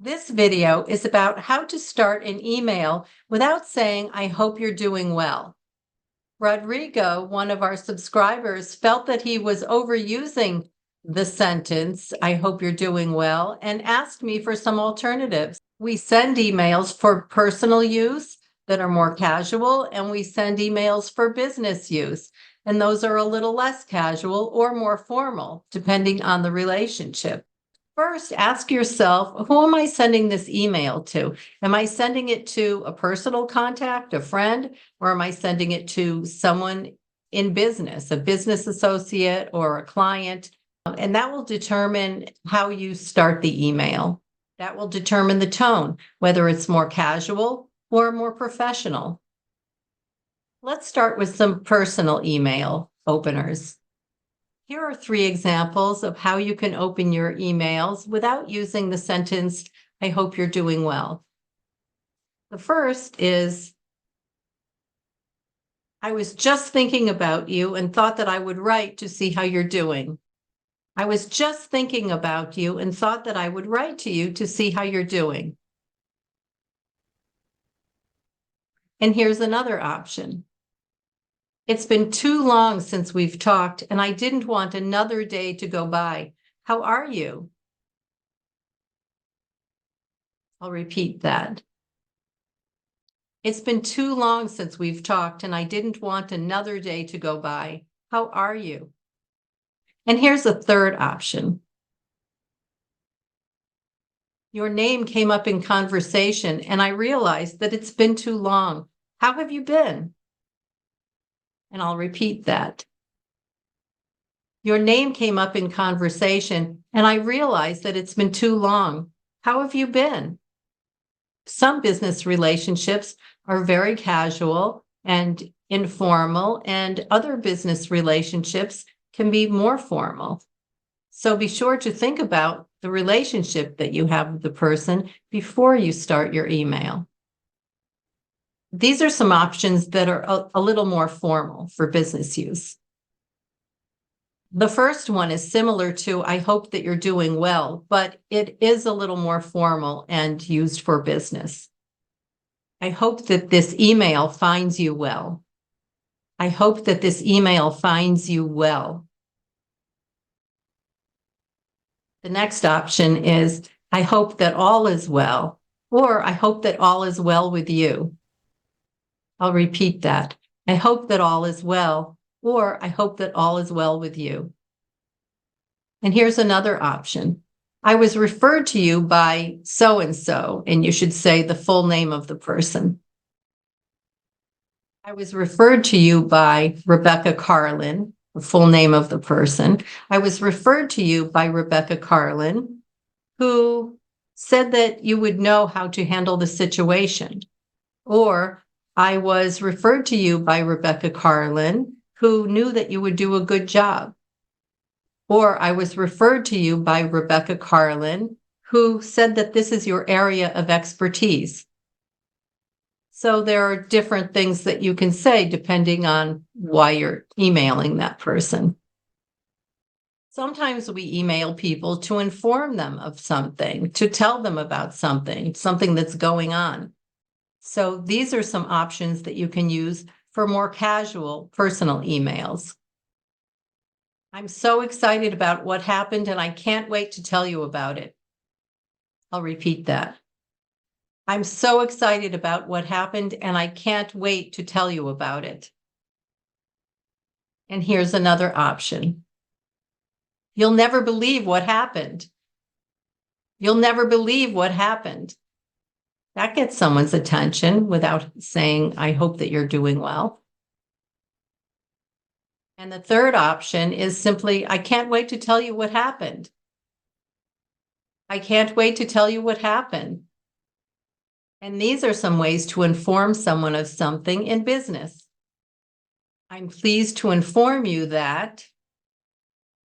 This video is about how to start an email without saying, I hope you're doing well. Rodrigo, one of our subscribers, felt that he was overusing the sentence, I hope you're doing well, and asked me for some alternatives. We send emails for personal use that are more casual, and we send emails for business use. And those are a little less casual or more formal, depending on the relationship. First, ask yourself, who am I sending this email to? Am I sending it to a personal contact, a friend, or am I sending it to someone in business, a business associate or a client? And that will determine how you start the email. That will determine the tone, whether it's more casual or more professional. Let's start with some personal email openers. Here are 3 examples of how you can open your emails without using the sentence, I hope you're doing well. The first is, I was just thinking about you and thought that I would write to see how you're doing. I was just thinking about you and thought that I would write to you to see how you're doing. And here's another option. It's been too long since we've talked, and I didn't want another day to go by. How are you? I'll repeat that. It's been too long since we've talked, and I didn't want another day to go by. How are you? And here's a third option. Your name came up in conversation, and I realized that it's been too long. How have you been? And I'll repeat that. Your name came up in conversation, and I realized that it's been too long. How have you been? Some business relationships are very casual and informal, and other business relationships can be more formal. So be sure to think about the relationship that you have with the person before you start your email. These are some options that are a little more formal for business use. The first one is similar to, I hope that you're doing well, but it is a little more formal and used for business. I hope that this email finds you well. I hope that this email finds you well. The next option is, I hope that all is well, or I hope that all is well with you. I'll repeat that. I hope that all is well, or I hope that all is well with you. And here's another option. I was referred to you by so-and-so, and you should say the full name of the person. I was referred to you by Rebecca Carlin, the full name of the person. I was referred to you by Rebecca Carlin, who said that you would know how to handle the situation. Or I was referred to you by Rebecca Carlin, who knew that you would do a good job. Or I was referred to you by Rebecca Carlin, who said that this is your area of expertise. So there are different things that you can say depending on why you're emailing that person. Sometimes we email people to inform them of something, to tell them about something that's going on. So these are some options that you can use for more casual personal emails. I'm so excited about what happened, and I can't wait to tell you about it. I'll repeat that. I'm so excited about what happened, and I can't wait to tell you about it. And here's another option. You'll never believe what happened. You'll never believe what happened. That gets someone's attention without saying, I hope that you're doing well. And the third option is simply, I can't wait to tell you what happened. I can't wait to tell you what happened. And these are some ways to inform someone of something in business. I'm pleased to inform you that,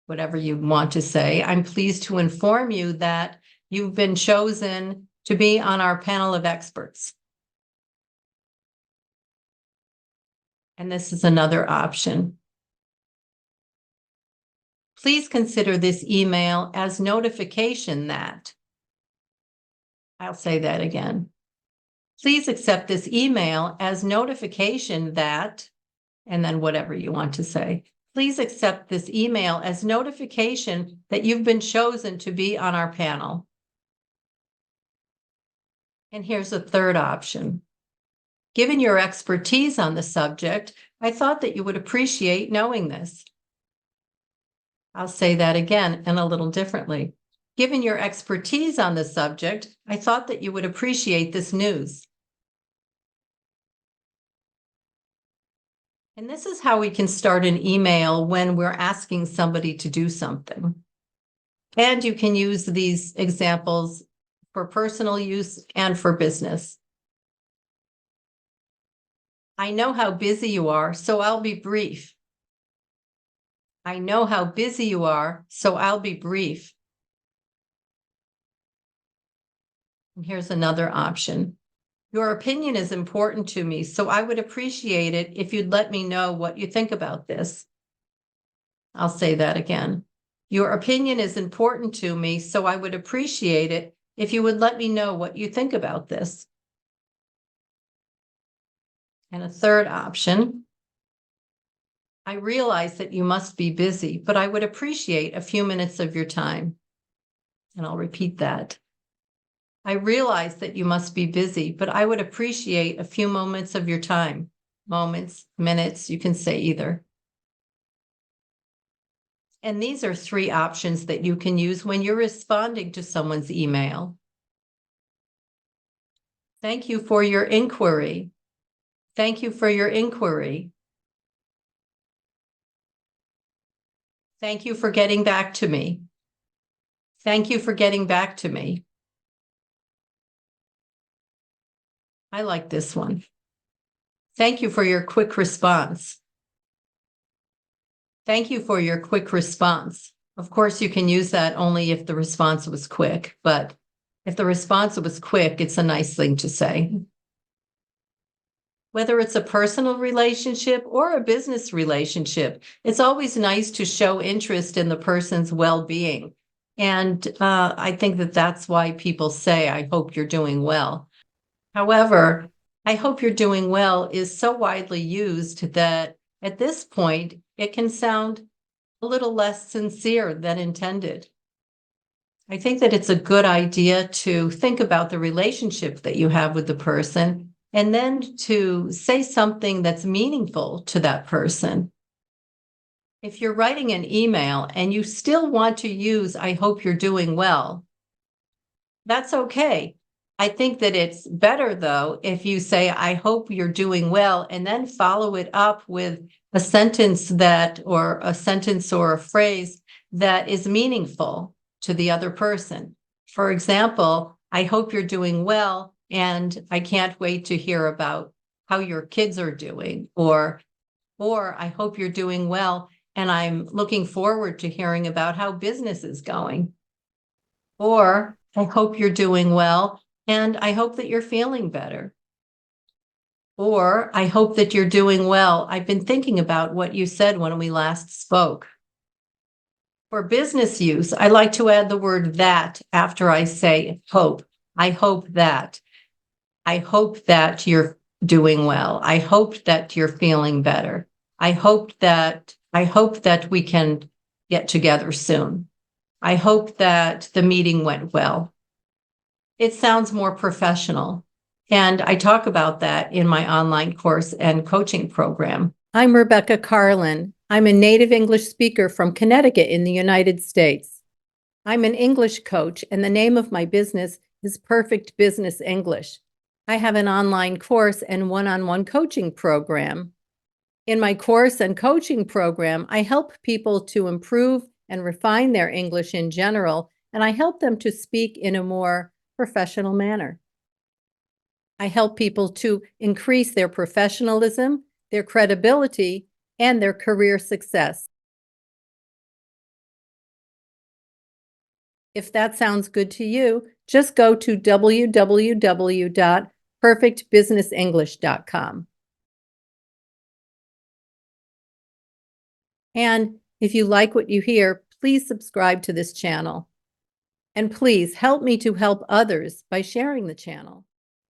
whatever you want to say, I'm pleased to inform you that you've been chosen to be on our panel of experts. And this is another option. Please consider this email as notification that. I'll say that again. Please accept this email as notification that, and then whatever you want to say. Please accept this email as notification that you've been chosen to be on our panel. And here's a third option. Given your expertise on the subject, I thought that you would appreciate knowing this. I'll say that again and a little differently. Given your expertise on the subject, I thought that you would appreciate this news. And this is how we can start an email when we're asking somebody to do something. And you can use these examples for personal use and for business. I know how busy you are, so I'll be brief. I know how busy you are, so I'll be brief. And here's another option. Your opinion is important to me, so I would appreciate it if you'd let me know what you think about this. I'll say that again. Your opinion is important to me, so I would appreciate it if you would let me know what you think about this. And a third option. I realize that you must be busy, but I would appreciate a few minutes of your time. And I'll repeat that. I realize that you must be busy, but I would appreciate a few moments of your time. Moments, minutes, you can say either. And these are 3 options that you can use when you're responding to someone's email. Thank you for your inquiry. Thank you for your inquiry. Thank you for getting back to me. Thank you for getting back to me. I like this one. Thank you for your quick response. Thank you for your quick response. Of course, you can use that only if the response was quick, but if the response was quick, it's a nice thing to say. Whether it's a personal relationship or a business relationship, it's always nice to show interest in the person's well-being. And I think that that's why people say, I hope you're doing well. However, I hope you're doing well is so widely used that at this point, it can sound a little less sincere than intended. I think that it's a good idea to think about the relationship that you have with the person and then to say something that's meaningful to that person. If you're writing an email and you still want to use, I hope you're doing well, that's okay. I think that it's better, though, if you say, I hope you're doing well, and then follow it up with a sentence or a phrase that is meaningful to the other person. For example, I hope you're doing well, and I can't wait to hear about how your kids are doing, or I hope you're doing well, and I'm looking forward to hearing about how business is going. Or I hope you're doing well, and I hope that you're feeling better. Or I hope that you're doing well. I've been thinking about what you said when we last spoke. For business use, I like to add the word that after I say hope. I hope that. I hope that you're doing well. I hope that you're feeling better. I hope that we can get together soon. I hope that the meeting went well. It sounds more professional. And I talk about that in my online course and coaching program. I'm Rebecca Carlin. I'm a native English speaker from Connecticut in the United States. I'm an English coach, and the name of my business is Perfect Business English. I have an online course and one-on-one coaching program. In my course and coaching program, I help people to improve and refine their English in general, and I help them to speak in a more professional manner. I help people to increase their professionalism, their credibility, and their career success. If that sounds good to you, just go to www.perfectbusinessenglish.com. And if you like what you hear, please subscribe to this channel. And please help me to help others by sharing the channel.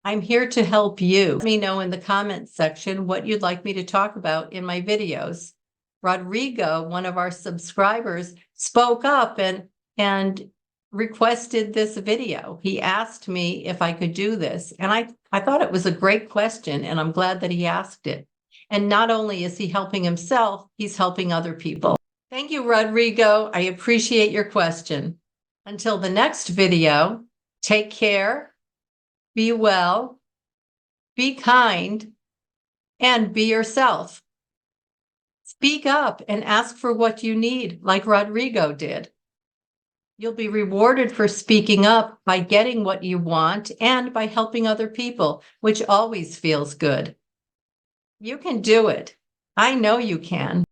I'm here to help you. Let me know in the comments section what you'd like me to talk about in my videos. Rodrigo, one of our subscribers, spoke up and requested this video. He asked me if I could do this, and I thought it was a great question, and I'm glad that he asked it. And not only is he helping himself, he's helping other people. Thank you, Rodrigo. I appreciate your question. Until the next video, take care, be well, be kind, and be yourself. Speak up and ask for what you need, like Rodrigo did. You'll be rewarded for speaking up by getting what you want and by helping other people, which always feels good. You can do it. I know you can.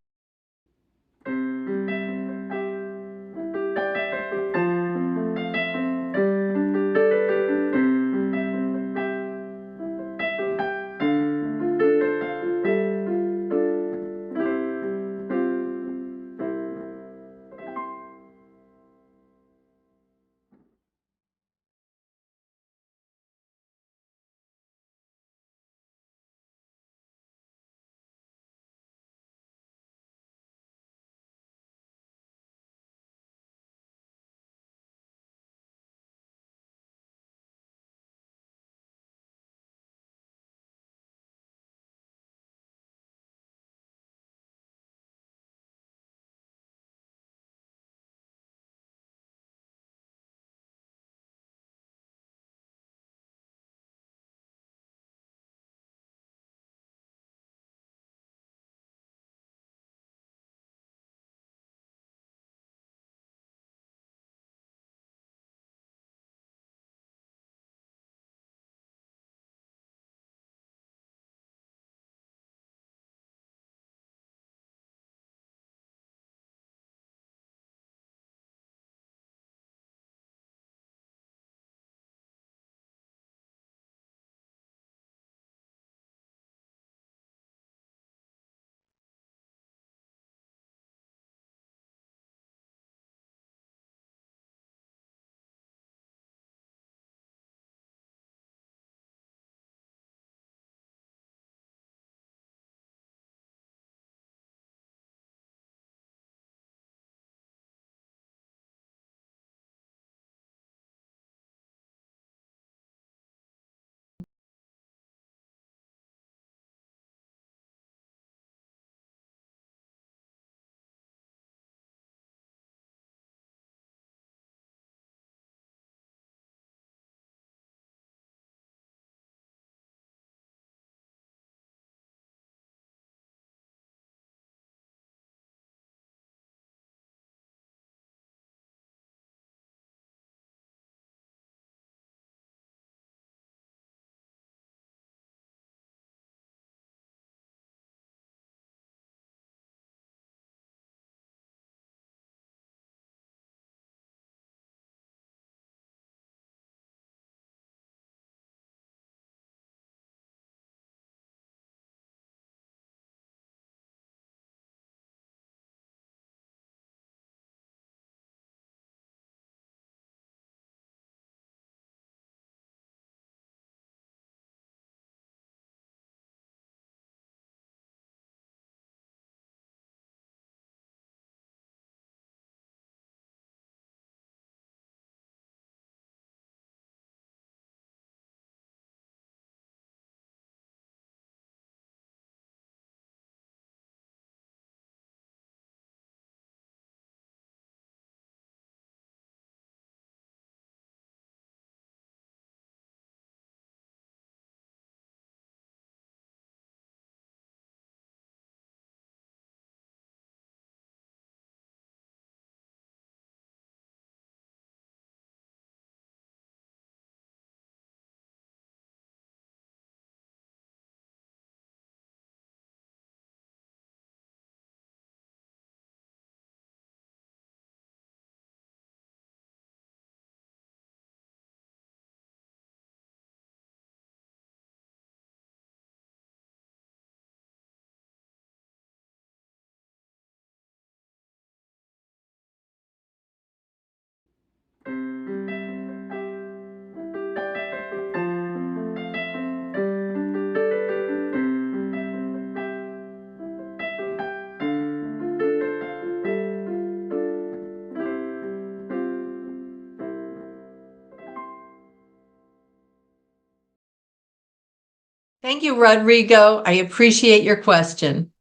Thank you, Rodrigo. I appreciate your question.